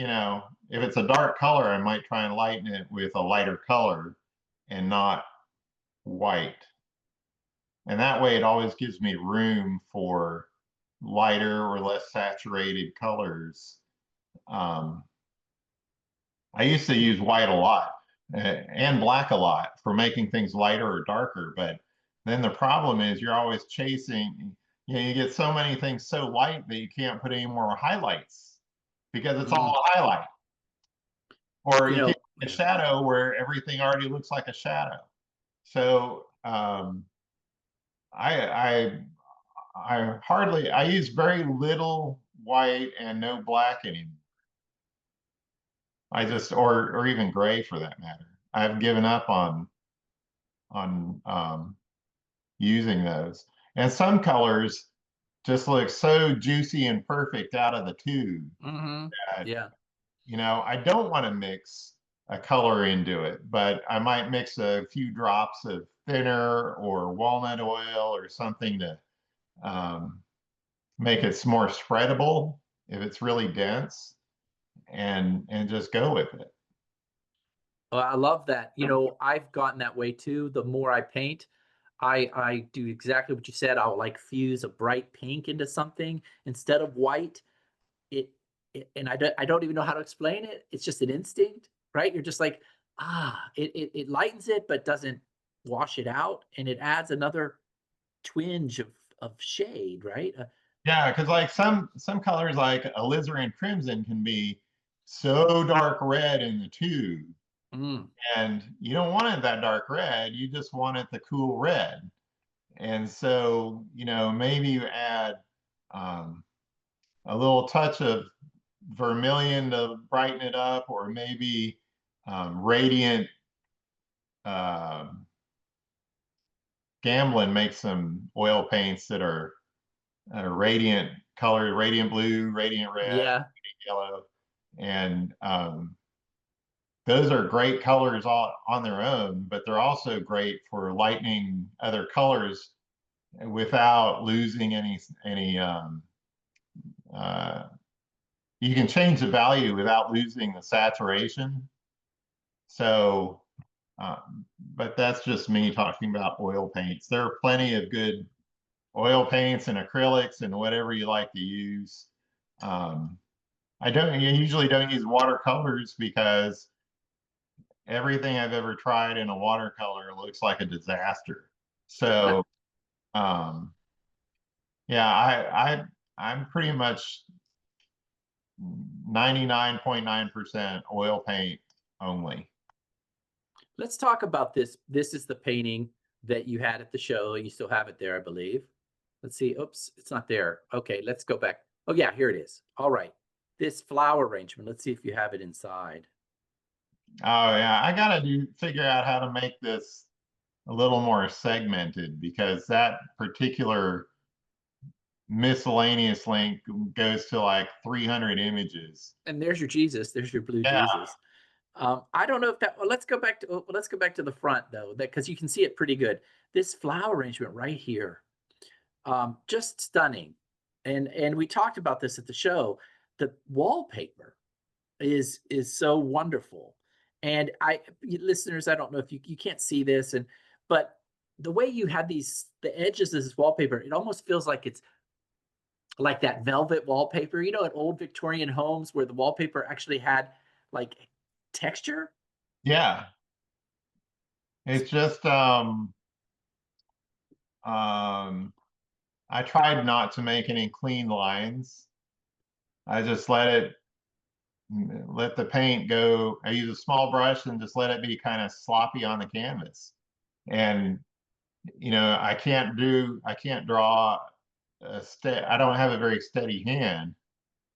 if it's a dark color, I might try and lighten it with a lighter color and not white. And that way it always gives me room for lighter or less saturated colors. um, I used to use white a lot, and black a lot for making things lighter or darker. But then the problem is you're always chasing, you get so many things so light that you can't put any more highlights because it's Mm. all a highlight. Or You you know, get a shadow where everything already looks like a shadow. So I, I use very little white and no black anymore. Or even gray for that matter. I've given up on using those. And some colors just look so juicy and perfect out of the tube that, yeah. I don't want to mix a color into it, but I might mix a few drops of thinner or walnut oil or something to um, make it more spreadable if it's really dense, and just go with it. Well, I love that. I've gotten that way too. The more I paint, I do exactly what you said. I'll like fuse a bright pink into something instead of white. It, and I don't even know how to explain it. It's just an instinct, right? You're just like, it lightens it, but doesn't wash it out, and it adds another twinge of shade, right? Yeah, because like some colors like alizarin crimson can be so dark red in the tube, Mm. and you don't want it that dark red, you just want it the cool red. And so, maybe you add um, a little touch of vermilion to brighten it up, or maybe radiant um Gamblin makes some oil paints that are radiant color, radiant blue, radiant red, Yeah. radiant yellow, and those are great colors on their own, but they're also great for lightening other colors without losing any. Uh, you can change the value without losing the saturation. So, but that's just me talking about oil paints. There are plenty of good oil paints and acrylics and whatever you like to use. Um, I usually don't use watercolors because everything I've ever tried in a watercolor looks like a disaster. So, um, yeah, I'm pretty much 99.9% oil paint only. Let's talk about this. This is the painting that you had at the show. You still have it there, I believe. Let's see. Oops, it's not there. Okay, let's go back. Oh, yeah, here it is. All right. This flower arrangement. Let's see if you have it inside. Oh yeah, I gotta figure out how to make this a little more segmented because that particular miscellaneous link goes to like 300 images. And there's your Jesus. There's your blue Yeah, Jesus. I don't know if that. Well, let's go back to. Let's go back to the front though, that because you can see it pretty good. This flower arrangement right here, just stunning. And we talked about this at the show. The wallpaper is so wonderful. And listeners, I don't know if you can't see this, but the way you had the edges of this wallpaper, it almost feels like it's like that velvet wallpaper, at old Victorian homes where the wallpaper actually had like texture. yeah. It's just I tried not to make any clean lines. I just let the paint go. I use a small brush and just let it be kind of sloppy on the canvas. And I can't draw I don't have a very steady hand,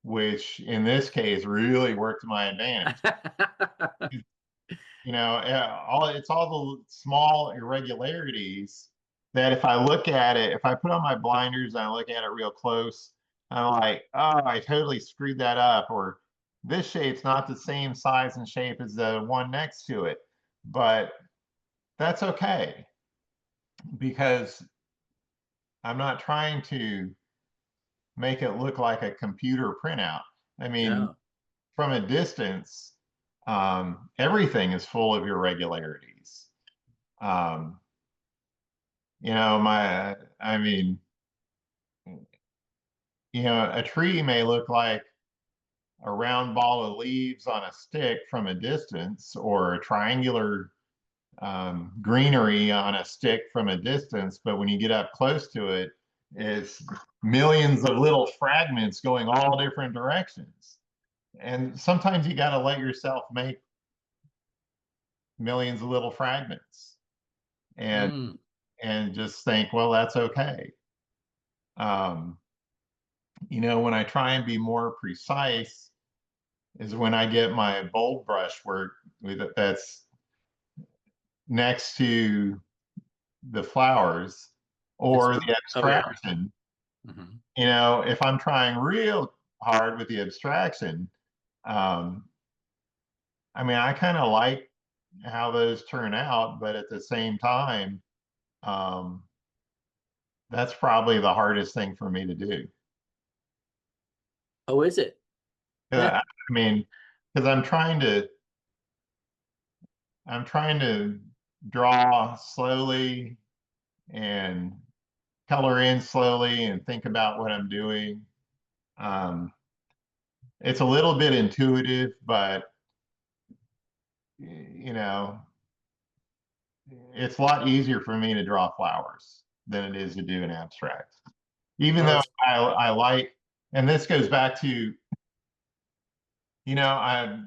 which in this case really worked to my advantage. It's all the small irregularities that if I look at it, if I put on my blinders and I look at it real close, I'm like, oh, I totally screwed that up. Or this shape's not the same size and shape as the one next to it. But that's okay because I'm not trying to make it look like a computer printout. I mean, No. from a distance, everything is full of irregularities. Um, I mean, a tree may look like a round ball of leaves on a stick from a distance, or a triangular greenery on a stick from a distance. But when you get up close to it, it's millions of little fragments going all different directions. And sometimes you got to let yourself make millions of little fragments and Mm. and just think, well, that's okay. Um, when I try and be more precise is when I get my bold brush work that's next to the flowers or the Oh yeah. abstraction. Mhm. If I'm trying real hard with the abstraction, um, I mean, I kind of like how those turn out, but at the same time, um, that's probably the hardest thing for me to do. Oh, is it? I mean, because I'm trying to draw slowly and color in slowly and think about what I'm doing. Um, it's a little bit intuitive, but you know, it's a lot easier for me to draw flowers than it is to do an abstract. Even Well, though it's I like, and this goes back to, I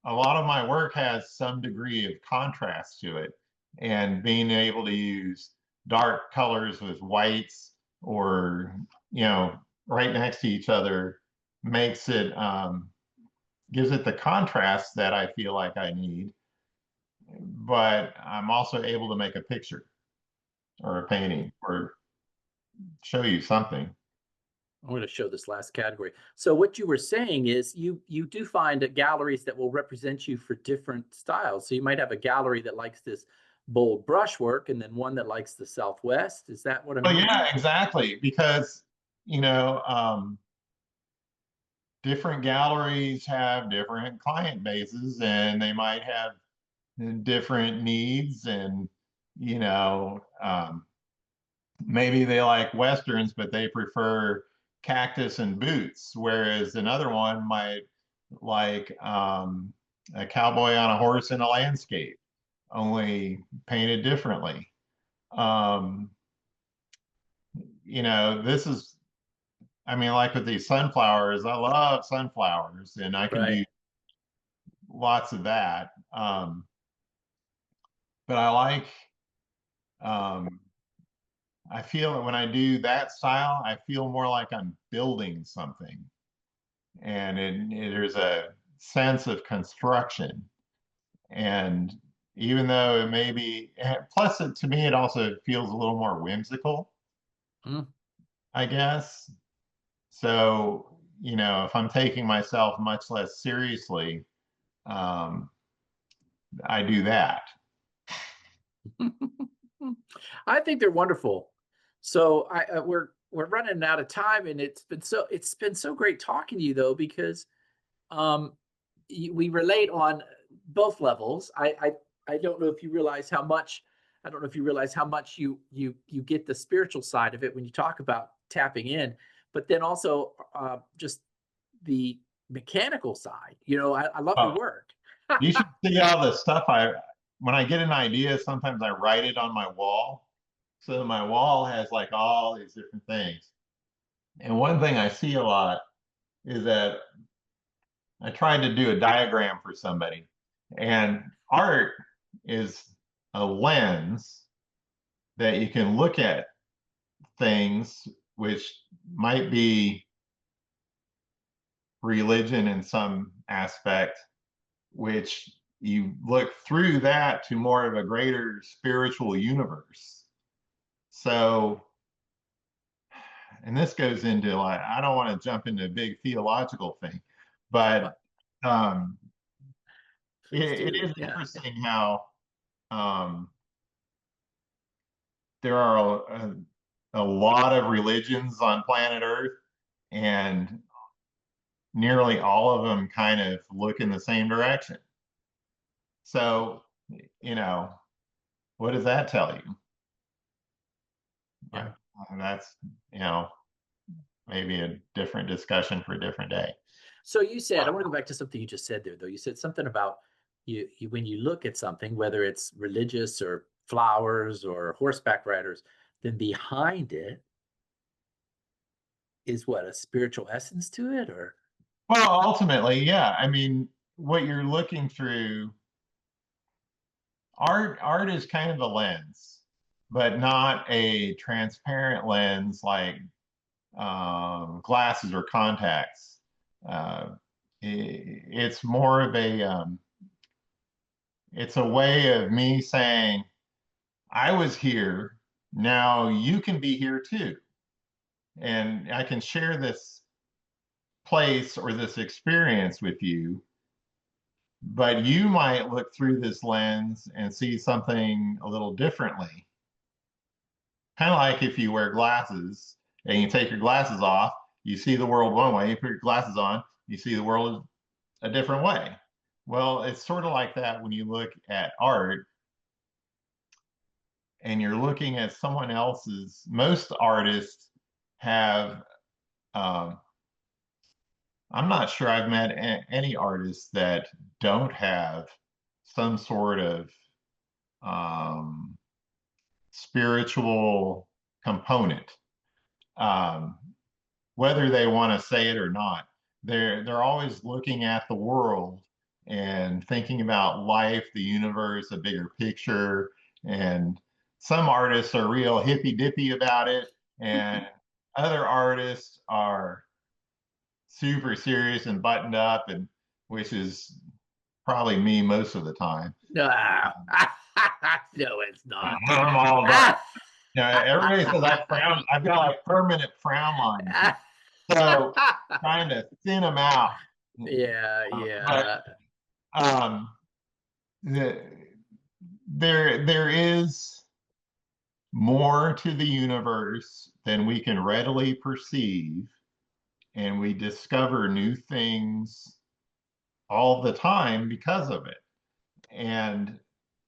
a lot of my work has some degree of contrast to it, and being able to use dark colors with whites or right next to each other makes it gives it the contrast that I feel like I need, but I'm also able to make a picture or a painting or show you something. I'm going to show this last category. So what you were saying is you do find galleries that will represent you for different styles. So you might have a gallery that likes this bold brushwork and then one that likes the Southwest. Is that what I'm Well, hearing? yeah, exactly. Because, you know, um, different galleries have different client bases and they might have different needs. And, you know, um, maybe they like Westerns, but they prefer cactus and boots, whereas another one might like a cowboy on a horse in a landscape, only painted differently. um, this is, I mean, like with these sunflowers, I love sunflowers and I can Right. do lots of that. But I like, um, I feel when I do that style, I feel more like I'm building something. And there's a sense of construction. And even though it may be, plus to me, it also feels a little more whimsical, Mm. I guess. So, if I'm taking myself much less seriously, um, I do that. I think they're wonderful. So we're running out of time, and it's been so great talking to you though, because um we relate on both levels. I don't know if you realize how much I don't know if you realize how much you get the spiritual side of it when you talk about tapping in, but then also just the mechanical side. I love your Oh, work. you should see all the stuff when I get an idea, sometimes I write it on my wall. So my wall has like all these different things. And one thing I see a lot is that I tried to do a diagram for somebody, and art is a lens that you can look at things which might be religion in some aspect, which you look through that to more of a greater spiritual universe. So, and this goes into like, I don't want to jump into a big theological thing, but um, Please it do. is Yeah. interesting how um, there are a lot of religions on planet Earth, and nearly all of them kind of look in the same direction. So, you know, what does that tell you? Yeah. That's, you know, maybe a different discussion for a different day. So you said, I want to go back to something you just said there, though. You said something about you when you look at something, whether it's religious or flowers or horseback riders, then behind it is what, a spiritual essence to it, or Well, ultimately, yeah. I mean, what you're looking through, art is kind of a lens, but not a transparent lens like glasses or contacts. Uh, it's more of it's a way of me saying, I was here, now you can be here too. And I can share this place or this experience with you, but you might look through this lens and see something a little differently. Kind of like if you wear glasses and you take your glasses off, you see the world one way, you put your glasses on, you see the world a different way. Well, it's sort of like that when you look at art and you're looking at someone else's. Most artists have, um, I'm not sure I've met any artists that don't have some sort of um, spiritual component, um, whether they want to say it or not. They're always looking at the world and thinking about life, the universe, a bigger picture. And some artists are real hippy dippy about it, and other artists are super serious and buttoned up, and which is probably me most of the time. no? No, it's not. I'm all that. Everybody says I frown. I've got like permanent frown lines, so trying to thin them out. Yeah, But yeah. um, the, there is more to the universe than we can readily perceive, and we discover new things all the time because of it. And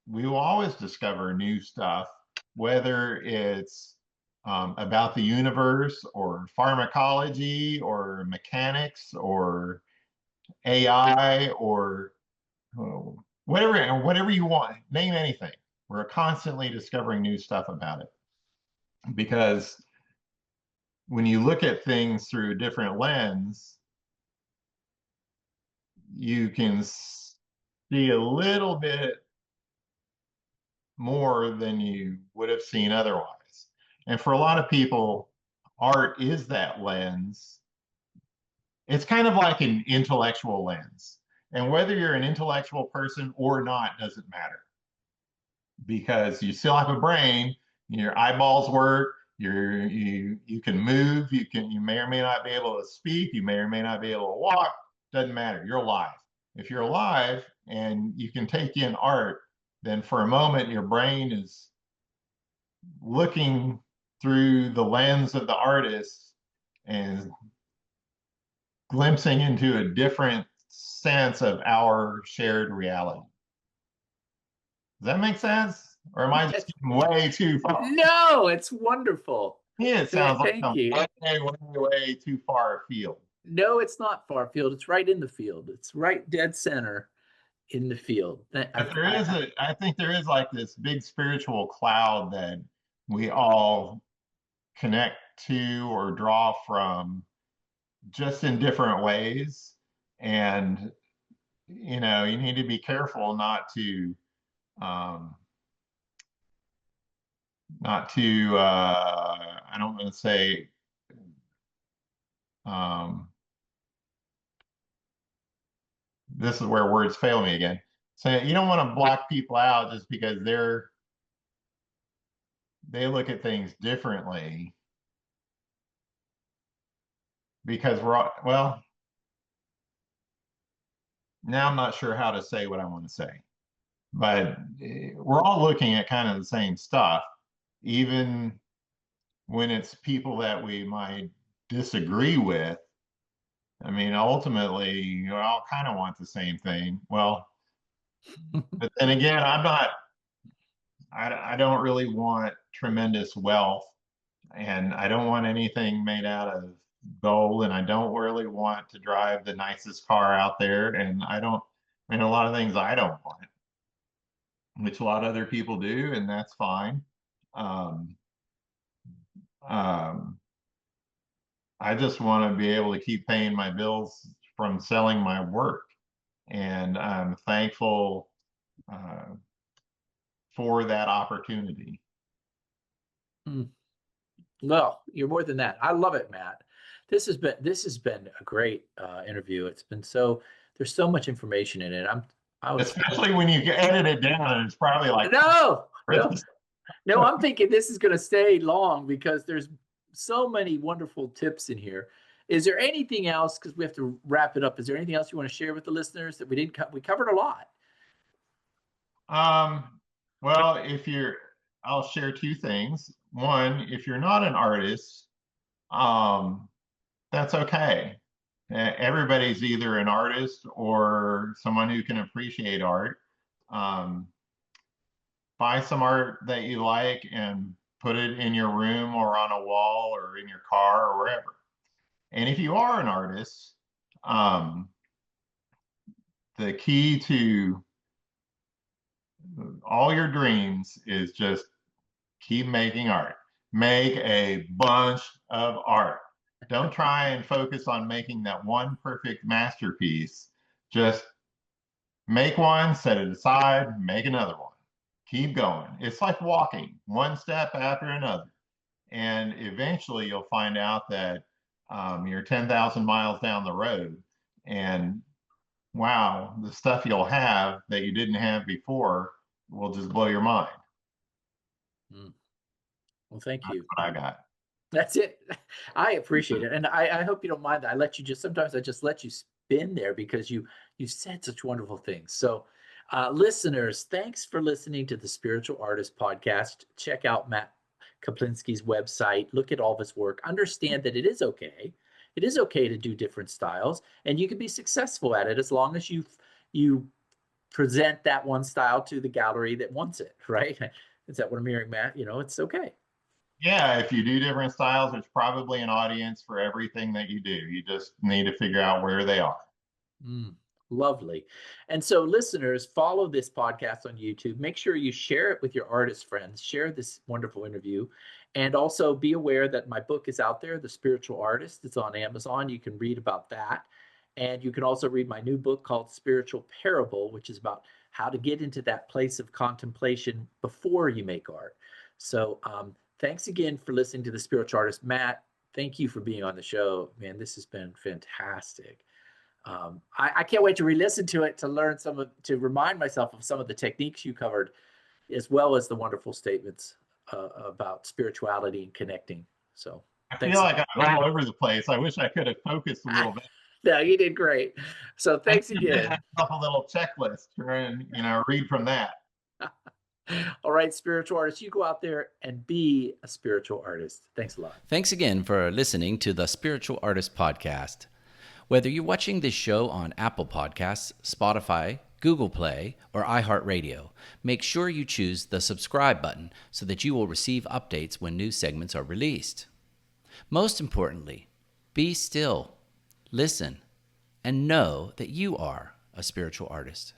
we will always discover new stuff, whether it's about the universe or pharmacology or mechanics or AI or whatever you want. Name anything. We're constantly discovering new stuff about it because when you look at things through a different lens, you can see a little bit more than you would have seen otherwise. And for a lot of people, art is that lens. It's kind of like an intellectual lens. And whether you're an intellectual person or not doesn't matter because you still have a brain, your eyeballs work, you can move, you may or may not be able to speak, you may or may not be able to walk, doesn't matter. You're alive. If you're alive and you can take in art, then for a moment your brain is looking through the lens of the artist and glimpsing into a different sense of our shared reality. Does that make sense? Or am I just getting way too far? No, it's wonderful. Yeah, it sounds like Thank you. way too far afield. No, it's not far field. It's right in the field. It's right dead center in the field. But I think there is like this big spiritual cloud that we all connect to or draw from just in different ways. And, you know, you need to be careful not to I don't want to say this is where words fail me again. So you don't want to block people out just because they look at things differently because we're all, well, now I'm not sure how to say what I want to say, but we're all looking at kind of the same stuff, even when it's people that we might disagree with. I mean, ultimately, you all kind of want the same thing. Well, but then again, I don't really want tremendous wealth, and I don't want anything made out of gold, and I don't really want to drive the nicest car out there, and I mean, a lot of things I don't want, which a lot of other people do, and that's fine. I just want to be able to keep paying my bills from selling my work. And I'm thankful for that opportunity. Well, you're more than that. I love it, Matt. This has been a great interview. It's been there's so much information in it. Especially when you edit it down, and it's probably like no. I'm thinking this is going to stay long because there's so many wonderful tips in here. Is there anything else, because we have to wrap it up, is there anything else you want to share with the listeners that we didn't we covered a lot? Well, I'll share two things. One, if you're not an artist, that's okay. Everybody's either an artist or someone who can appreciate art. Buy some art that you like and put it in your room or on a wall or in your car or wherever. And if you are an artist, the key to all your dreams is just keep making art. Make a bunch of art. Don't try and focus on making that one perfect masterpiece. Just make one, set it aside, make another one. Keep going. It's like walking, one step after another. And eventually you'll find out that you're 10,000 miles down the road. And wow, the stuff you'll have that you didn't have before will just blow your mind. Well, thank you. That's what I got. That's it. I appreciate it. And I hope you don't mind that. Sometimes I just let you spin there because you said such wonderful things. So listeners, thanks for listening to the Spiritual Artist Podcast. Check out Matt Kaplinsky's website. Look at all of his work. Understand that it is okay. It is okay to do different styles, and you can be successful at it as long as you present that one style to the gallery that wants it, right? Is that what I'm hearing, Matt? It's okay. Yeah, if you do different styles, there's probably an audience for everything that you do. You just need to figure out where they are. Lovely. And so, listeners, follow this podcast on YouTube. Make sure you share it with your artist friends. Share this wonderful interview. And also be aware that my book is out there, The Spiritual Artist. It's on Amazon. You can read about that. And you can also read my new book called Spiritual Parable, which is about how to get into that place of contemplation before you make art. So thanks again for listening to The Spiritual Artist. Matt, thank you for being on the show. Man, this has been fantastic. I can't wait to re-listen to it to learn to remind myself of some of the techniques you covered, as well as the wonderful statements about spirituality and connecting. So I feel like I'm all over the place. I wish I could have focused a little bit. No, you did great. So thanks again. Myself a little checklist and read from that. All right, spiritual artists, you go out there and be a spiritual artist. Thanks a lot. Thanks again for listening to the Spiritual Artist Podcast. Whether you're watching this show on Apple Podcasts, Spotify, Google Play, or iHeartRadio, make sure you choose the subscribe button so that you will receive updates when new segments are released. Most importantly, be still, listen, and know that you are a spiritual artist.